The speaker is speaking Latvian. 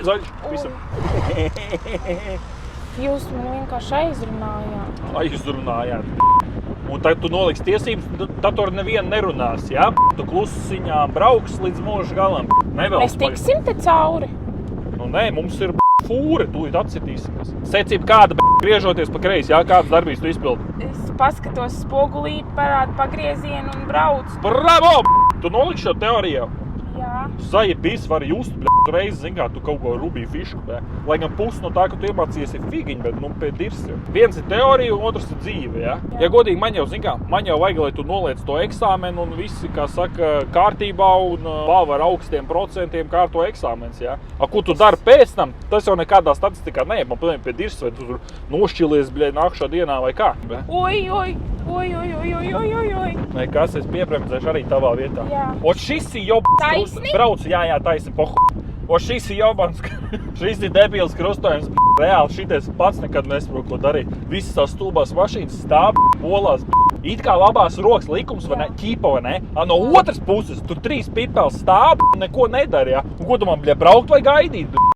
Zaļš, visam. Jūs man vienkārši Aizrunājāt. Un tad tu noliks tiesības, tad tur neviena nerunās, jā? Tu klusiņā brauks līdz mūža galam. Mēs tiksim te cauri? Nu nē, mums ir fūre, tūlīt atsitīsimies. Secība kāda, griežoties pa kreisi, jā? Kādas darbības tu izpildi? Es paskatos spogulī, parādu pagriezienu un braucu. Bravo! Tu noliksi šo teoriju? Jā. Zajebis var just, tu reizi zini, kā tu kaut ko rubīju fišku, lai gan pusi no tā, ka tu iemācījies ir figiņi, bet pēc dirsi. Viens ir teorija un otrs ir dzīve, jā? Ja godīgi, man jau vajag, lai tu noliec to eksāmenu un visi, kā saka, kārtībā un balva ar augstiem procentiem kārto eksāmens, jā? Ko tu dari pēc tam? Tas jau nekādā statistikā neiet, man pilnīgi pēc dirsi, vai tu tur nošķilies, nākšā dienā vai kā. Oi. Vai kas, es piebremzēšu arī tavā vietā. Jā. O šis ir jau Taisni? Brauc, jā, taisni, pohu. O šis ir jobans, šis ir debils krustojums. Reāli šities pats nekad nesaprotu, ko darīt. Visas tās stulbās mašīnas stāv, bolās. It kā labās rokas likums, vai ne? Ķīpa, vai ne? No otras puses, tur 3 pipels stāv, neko nedara, jā. Un ko tu man, braukt vai gaidīt?